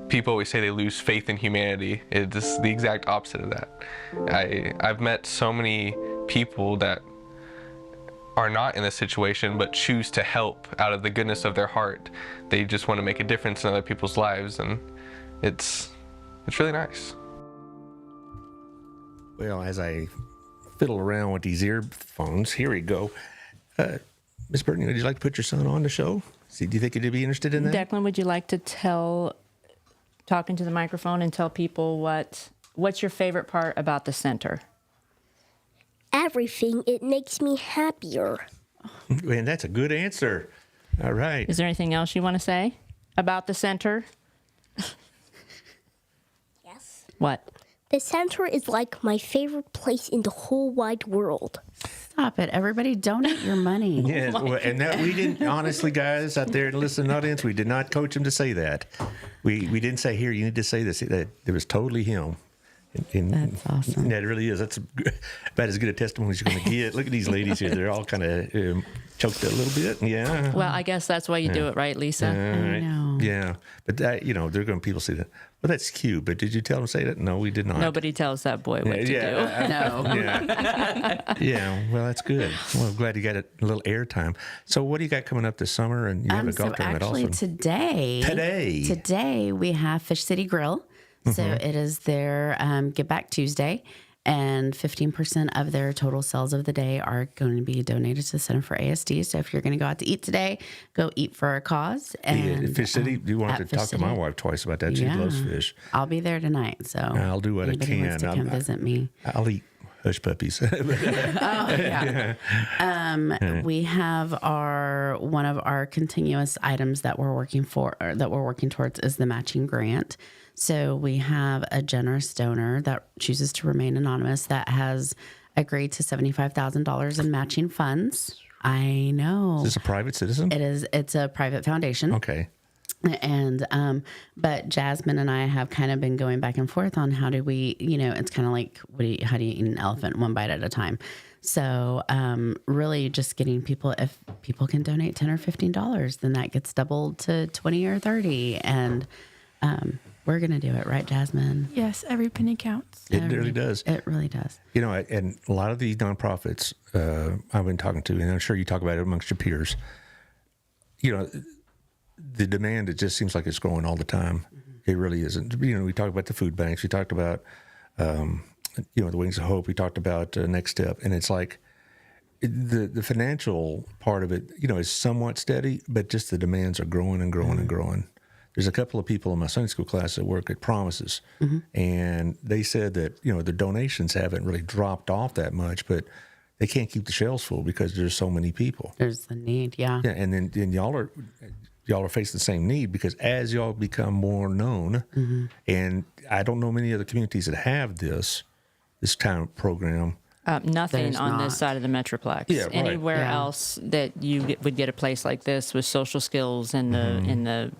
people always say they lose faith in humanity. It's the exact opposite of that. I've met so many people that are not in this situation but choose to help out of the goodness of their heart. They just want to make a difference in other people's lives, and it's really nice. Well, as I fiddle around with these earphones, here we go. Miss Brittany, would you like to put your son on the show? Do you think he'd be interested in that? Declan, would you like to talk into the microphone and tell people what's your favorite part about the center? Everything. It makes me happier. And that's a good answer. All right. Is there anything else you want to say about the center? Yes. What? The center is like my favorite place in the whole wide world. Stop it. Everybody donate your money. Yeah, and that we didn't, honestly, guys out there in the listening audience, we did not coach him to say that. We didn't say, here, you need to say this. It was totally him. That's awesome. Yeah, it really is. That's about as good a testimony as you're going to get. Look at these ladies here. They're all kind of choked a little bit. Yeah. Well, I guess that's why you do it, right, Lisa? I know. Yeah. But, they're going to people say that. Well, that's cute. But did you tell them to say that? No, we did not. Nobody tells that boy what to do. No. Yeah. Well, that's good. Well, I'm glad you got a little airtime. So what do you got coming up this summer? And you have a golf tournament actually also. Today we have Fish City Grill. So it is their Give Back Tuesday, and 15% of their total sales of the day are going to be donated to the Center for ASD. So if you're going to go out to eat today, go eat for a cause. And Fish City, you want to talk to my wife twice about that. She loves fish. I'll be there tonight, so I'll do what I can. Wants to come visit me. I'll eat hush puppies. We have one of our continuous items that we're working towards is the matching grant. So we have a generous donor that chooses to remain anonymous that has agreed to $75,000 in matching funds. I know. Is this a private citizen? It is. It's a private foundation. Okay. And, but Jasmine and I have kind of been going back and forth on how do we, it's kind of like, how do you eat an elephant one bite at a time? So, really just getting people, if people can donate $10 or $15, then that gets doubled to 20 or 30. And, we're going to do it, right, Jasmine? Yes, every penny counts. It really does. It really does. And a lot of these nonprofits I've been talking to, and I'm sure you talk about it amongst your peers, the demand, it just seems like it's growing all the time. Mm-hmm. It really isn't. We talked about the food banks. We talked about, the Wings of Hope. We talked about Next Step. And it's like the financial part of it, is somewhat steady, but just the demands are growing and growing and growing. There's a couple of people in my Sunday school class that work at Promises, and they said that, the donations haven't really dropped off that much, but they can't keep the shelves full because there's so many people. There's the need, yeah. Yeah, and then y'all are facing the same need because as y'all become more known, and I don't know many other communities that have this kind of program. Nothing on this side of the Metroplex. Yeah, right. Anywhere else that you would get a place like this with social skills and the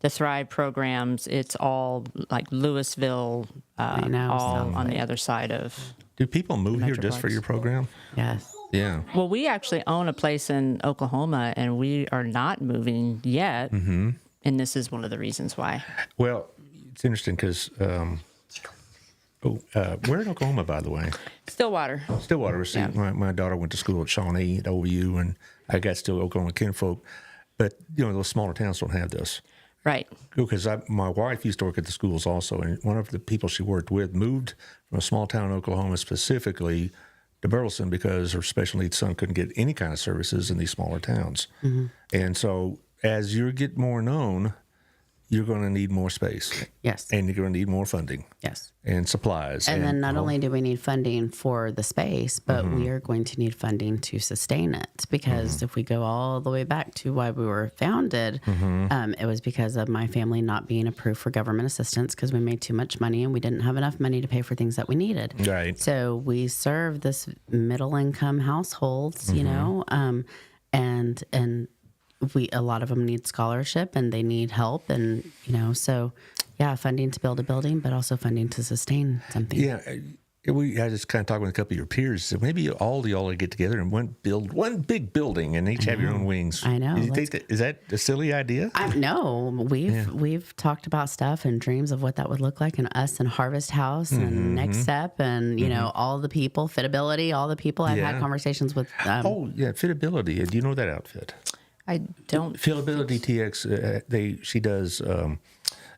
Thrive programs, it's all like Louisville, all on the other side of. Do people move here just for your program? Yes. Yeah. Well, we actually own a place in Oklahoma, and we are not moving yet. Mm-hmm. And this is one of the reasons why. Well, it's interesting because, where in Oklahoma, by the way? Stillwater. See, my daughter went to school at Shawnee at OU, and I got still Oklahoma kinfolk. But, those smaller towns don't have this. Right. Because my wife used to work at the schools also, and one of the people she worked with moved from a small town in Oklahoma specifically to Burleson because her special needs son couldn't get any kind of services in these smaller towns. Mm-hmm. And so as you get more known, you're going to need more space. Yes. And you're going to need more funding. Yes. And supplies. And then not only do we need funding for the space, but we are going to need funding to sustain it. Because if we go all the way back to why we were founded, it was because of my family not being approved for government assistance because we made too much money and we didn't have enough money to pay for things that we needed. Right. So we serve this middle income households, and a lot of them need scholarship and they need help, and so funding to build a building, but also funding to sustain something. Yeah, I just kind of talked with a couple of your peers. So maybe all of y'all get together and build one big building and each have your own wings. I know. Do you think is that a silly idea? No, we've talked about stuff and dreams of what that would look like, and us and Harvest House and Next Step and all the people, Fitability, all the people. I've had conversations with. Fitability. Do you know that outfit? I don't. Fitability TX. She does.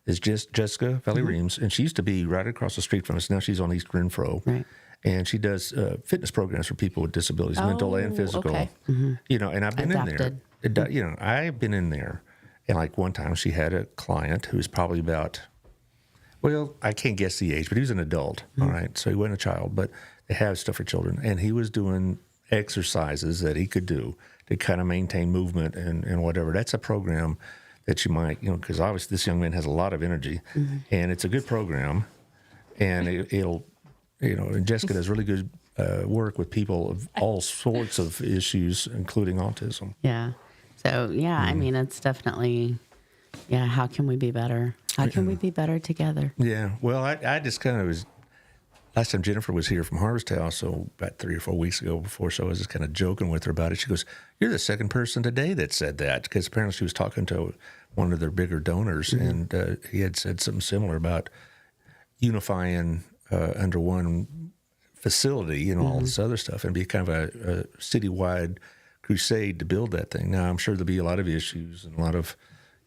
Is just Jessica Valley Reams, and she used to be right across the street from us. Now she's on East Renfro, right. And she does fitness programs for people with disabilities, mental and physical. Okay. And I've been Adapted. in there. I've been in there, and like one time she had a client who was probably about, well, I can't guess the age, but he was an adult. All right, so he wasn't a child, but they have stuff for children, and he was doing exercises that he could do to kind of maintain movement and whatever. That's a program that you might, because obviously this young man has a lot of energy, and it's a good program. and it'll, and Jessica does really good work with people of all sorts of issues, including autism. Yeah. So, I mean, it's definitely, how can we be better? How can we be better together? Yeah. Well, I just kind of was, last time Jennifer was here from Harvest House, so about 3 or 4 weeks ago before, so I was just kind of joking with her about it. She goes, "You're the second person today that said that," because apparently she was talking to one of their bigger donors, and he had said something similar about unifying under one facility and all this other stuff, and be kind of a citywide crusade to build that thing. Now, I'm sure there'll be a lot of issues and a lot of,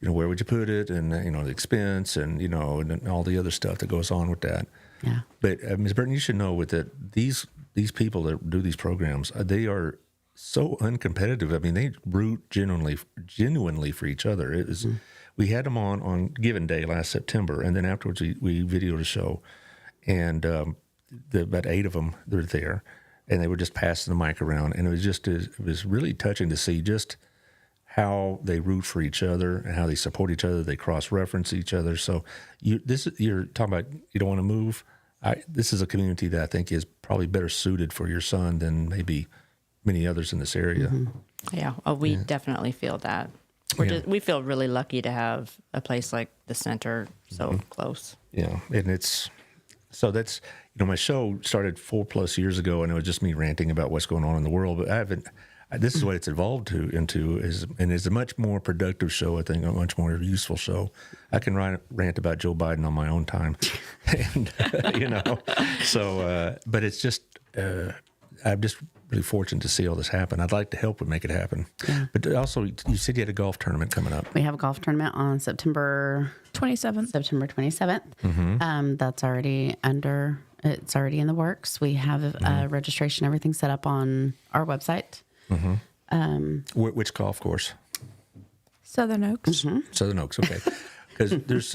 where would you put it, and the expense, and and all the other stuff that goes on with that. Yeah. But Ms. Burton, you should know that these people that do these programs, they are so uncompetitive. I mean, they root genuinely for each other. It was, we had them on Given Day last September, and then afterwards we videoed a show, and about 8 of them, they're there, and they were just passing the mic around, and it was really touching to see just how they root for each other and how they support each other. They cross-reference each other. So you're talking about you don't want to move. This is a community that I think is probably better suited for your son than maybe many others in this area. Yeah, we definitely feel that. We feel really lucky to have a place like the center so close. Yeah, and that's my show started 4+ years ago, and it was just me ranting about what's going on in the world. But this is what it's evolved is a much more productive show. I think a much more useful show. I can rant about Joe Biden on my own time, and So, but it's just I'm just really fortunate to see all this happen. I'd like to help make it happen. Yeah. But also, you said you had a golf tournament coming up. We have a golf tournament on September 27th. That's already it's already in the works. We have registration, everything set up on our website. Which golf course? Southern Oaks. Southern Oaks, okay. Because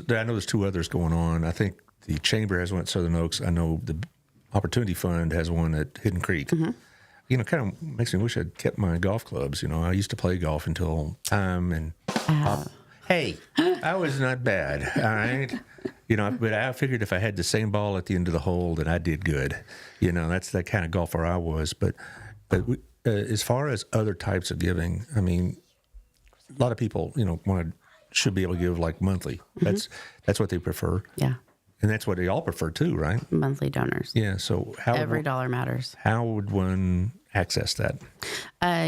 I know there's 2 others going on. I think the Chamber has one at Southern Oaks. I know the Opportunity Fund has one at Hidden Creek. Kind of makes me wish I'd kept my golf clubs. I used to play golf until time and hey, I was not bad, all right? But I figured if I had the same ball at the end of the hole, then I did good. That's the kind of golfer I was. But as far as other types of giving, I mean, a lot of people, should be able to give like monthly. That's what they prefer. Yeah. And that's what they all prefer too, right? Monthly donors. Yeah. So every dollar matters. How would one access that?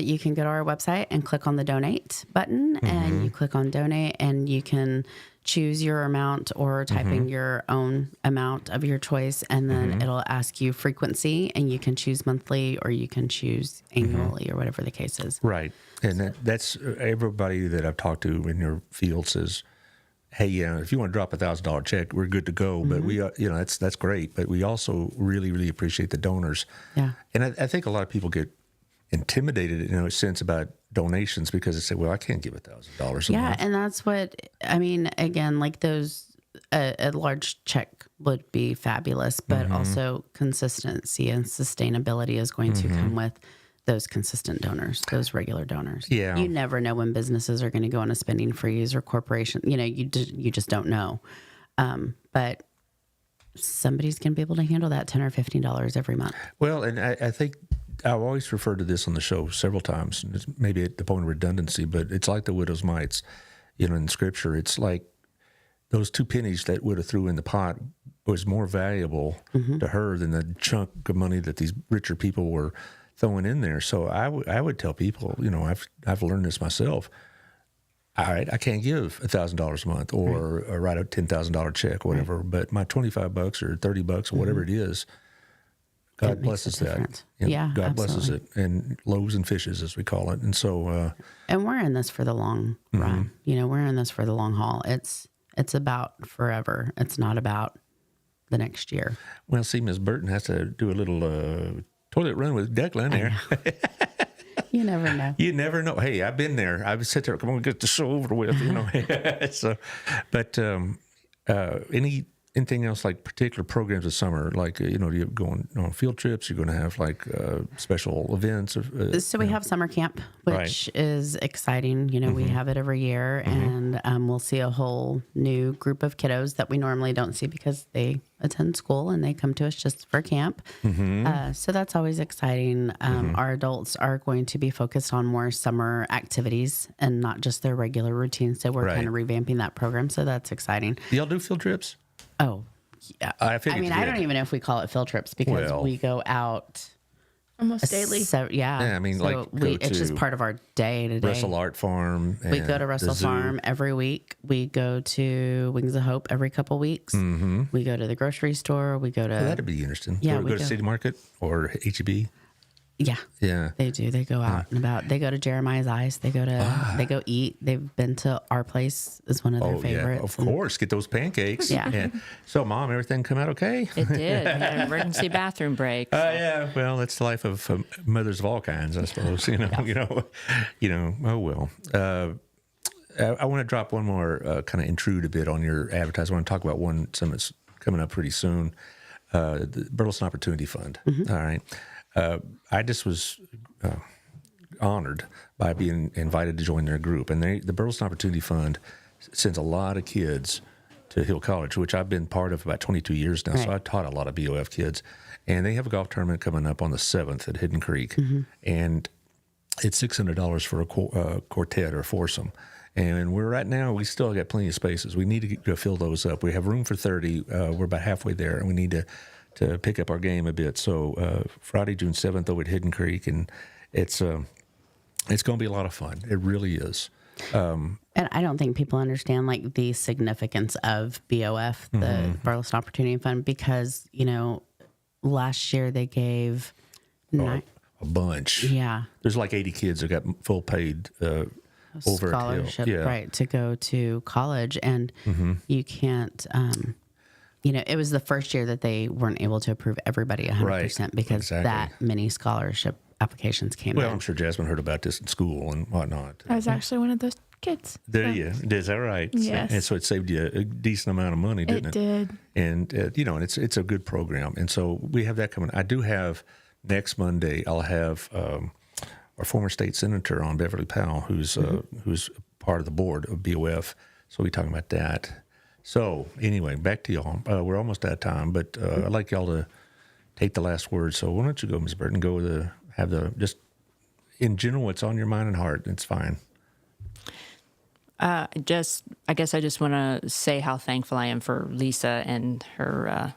You can go to our website and click on the donate button, and you click on donate, and you can choose your amount or type in your own amount of your choice, and then it'll ask you frequency, and you can choose monthly or you can choose annually or whatever the case is. Right. And that's everybody that I've talked to in your field says, hey, if you want to drop $1,000 check, we're good to go. But we, that's great. But we also really, really appreciate the donors. Yeah. And I think a lot of people get intimidated in a sense about donations because they say, well, I can't give $1,000 a month. And that's what, I mean, again, like a large check would be fabulous, but also consistency and sustainability is going to come with those consistent donors, those regular donors. Yeah. You never know when businesses are going to go on a spending freeze or corporation. You just don't know. But somebody's going to be able to handle that $10 or $15 every month. Well, and I think I've always referred to this on the show several times, and it's maybe at the point of redundancy, but it's like the widow's mites, in Scripture. It's like those 2 pennies that widow threw in the pot was more valuable to her than the chunk of money that these richer people were throwing in there. So I would tell people, I've learned this myself. All right, I can't give $1,000 a month or write a $10,000 check or whatever, but my $25 or $30 or whatever it is, God blesses that. God blesses it, and loaves and fishes, as we call it. And so, and we're in this for the long run. We're in this for the long haul. It's about forever. It's not about the next year. Well, see, Ms. Burton has to do a little toilet run with Declan there. You never know. You never know. Hey, I've been there. I would sit there, come on, get the show over with, So, but any anything else like particular programs this summer? Like, you're going on field trips, you're going to have like special events? So we have summer camp, which is exciting. We have it every year, and we'll see a whole new group of kiddos that we normally don't see because they attend school and they come to us just for camp. So that's always exciting. Our adults are going to be focused on more summer activities and not just their regular routine. So we're kind of revamping that program. So that's exciting. Do y'all do field trips? Oh, yeah. I don't even know if we call it field trips because we go out almost daily. So I mean, so it's just part of our day to day. Russell Art Farm. We go to Russell Farm every week. We go to Wings of Hope every couple weeks. We go to the grocery store. We go to. That'd be interesting. Yeah, go to City Market or HEB. Yeah, they do. They go out and about. They go to Jeremiah's Ice. They go eat. They've been to Our Place is one of their favorites. Yeah, of course. Get those pancakes. Yeah. So, Mom, everything come out okay? It did. We had an emergency bathroom break. Yeah. Well, it's the life of mothers of all kinds, I suppose. Oh well. I want to drop one more kind of intrude a bit on your advertising. I want to talk about something that's coming up pretty soon. The Burleson Opportunity Fund. All right. I just was honored by being invited to join their group. And the Burleson Opportunity Fund sends a lot of kids to Hill College, which I've been part of about 22 years now. Right. So I taught a lot of BOF kids. And they have a golf tournament coming up on the 7th at Hidden Creek. And it's $600 for a quartet or a foursome. And right now, we still got plenty of spaces. We need to fill those up. We have room for 30. We're about halfway there, and we need to pick up our game a bit. So Friday, June 7th, over at Hidden Creek, and it's going to be a lot of fun. It really is. And I don't think people understand like the significance of BOF, the Burleson Opportunity Fund, because last year they gave a bunch. Yeah, there's like 80 kids that got full paid over scholarship, right, to go to college, and you can't. It was the first year that they weren't able to approve everybody 100% because that many scholarship applications came in. Well, I'm sure Jasmine heard about this in school and whatnot. I was actually one of those kids. Is that right? Yes. And so it saved you a decent amount of money, didn't it? It did. And, and it's a good program. And so we have that coming. I do have next Monday, I'll have our former state senator on, Beverly Powell, who's part of the board of BOF. So we'll be talking about that. So anyway, back to y'all. We're almost out of time, but I'd like y'all to take the last word. So why don't you go, Ms. Burton, just in general, what's on your mind and heart. It's fine. I guess I just want to say how thankful I am for Lisa and her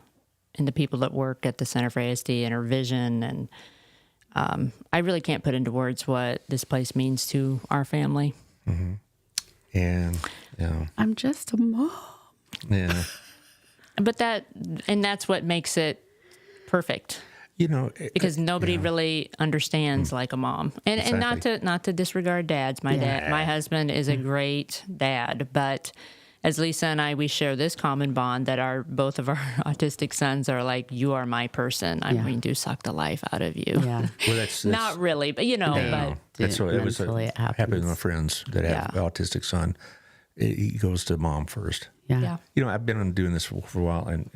and the people that work at the Center for ASD and her vision. And I really can't put into words what this place means to our family. And I'm just a mom. Yeah. But that's what makes it perfect. Because nobody really understands like a mom, and not to disregard dads. My husband is a great dad, but as Lisa and I, we share this common bond that both of our autistic sons are like, you are my person. I'm going to suck the life out of you. Yeah. Well, that's not really, but but that's what it happened with my friends that have an autistic son. He goes to mom first. Yeah. I've been doing this for a while, and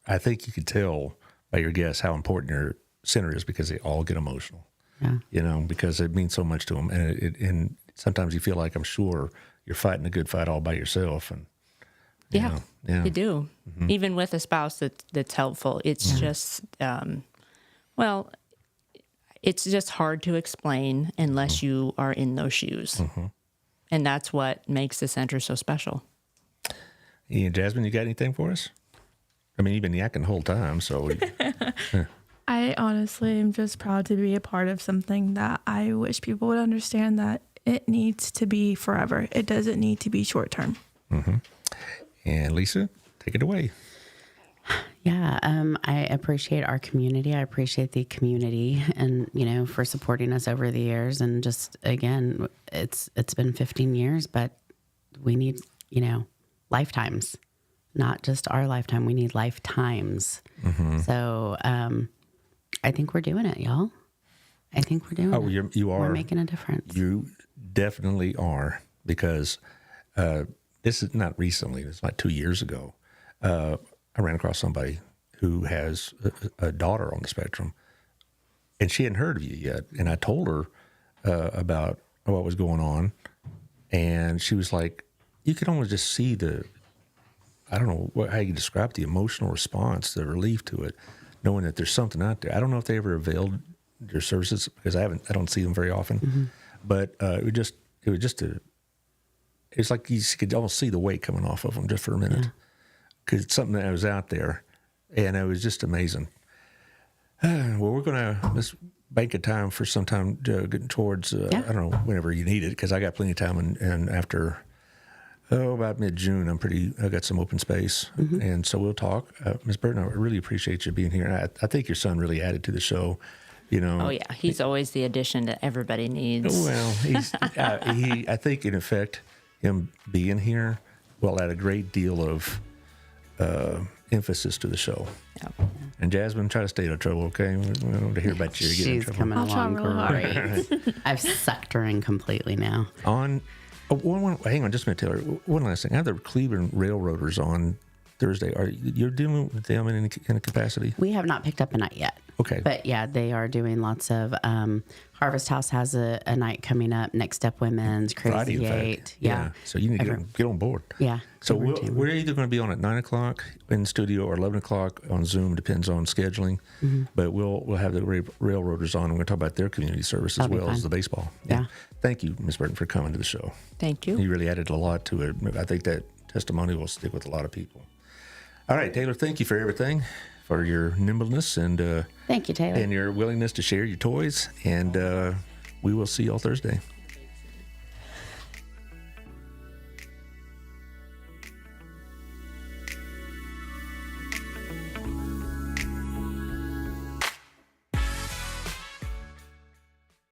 I think you could tell by your guests how important your center is because they all get emotional. Yeah. Because it means so much to them, and sometimes you feel like, I'm sure you're fighting a good fight all by yourself, and you do. Even with a spouse that's helpful, it's just it's just hard to explain unless you are in those shoes. And that's what makes the center so special. Yeah, Jasmine, you got anything for us? I mean, you've been yakking the whole time, so. I honestly am just proud to be a part of something that I wish people would understand that it needs to be forever. It doesn't need to be short term. And Lisa, take it away. Yeah, I appreciate our community. I appreciate the community and, for supporting us over the years. And just, again, it's been 15 years, but we need, lifetimes, not just our lifetime. We need lifetimes. So I think we're doing it, y'all. I think we're doing it. You are. We're making a difference. You definitely are, because this is not recently. It's like 2 years ago. I ran across somebody who has a daughter on the spectrum, and she hadn't heard of you yet. And I told her about what was going on, and she was like, you could almost just see I don't know how you describe the emotional response, the relief to it, knowing that there's something out there. I don't know if they ever availed your services because I don't see them very often, but it's like you could almost see the weight coming off of them just for a minute because it's something that was out there, and it was just amazing. Well, we're going to bank a time for some time getting towards, I don't know, whenever you need it, because I got plenty of time, and after, about mid-June, I got some open space, and so we'll talk. Ms. Burton, I really appreciate you being here. I think your son really added to the show, you know. Oh, yeah. He's always the addition that everybody needs. Well, I think, in effect, him being here will add a great deal of emphasis to the show. Yep. And Jasmine, try to stay out of trouble, okay? We don't want to hear about you getting in trouble. She's coming along great. I've sucked her in completely now. Hang on just a minute, Taylor. One last thing. I have the Cleveland Railroaders on Thursday. Are you dealing with them in any capacity? We have not picked up a night yet. Okay. But yeah, they are doing lots of Harvest House has a night coming up. Next Step Women's, Crazy Friday, Eight. Yeah. So you need to get on board. Yeah. So we're either going to be on at 9 o'clock in the studio or 11 o'clock on Zoom. Depends on scheduling. But we'll have the Railroaders on. We're going to talk about their community service as well as the baseball. Yeah. Thank you, Ms. Burton, for coming to the show. Thank you. You really added a lot to it. I think that testimony will stick with a lot of people. All right, Taylor, thank you for everything, for your nimbleness and thank you, Taylor, and your willingness to share your toys. And we will see you all Thursday.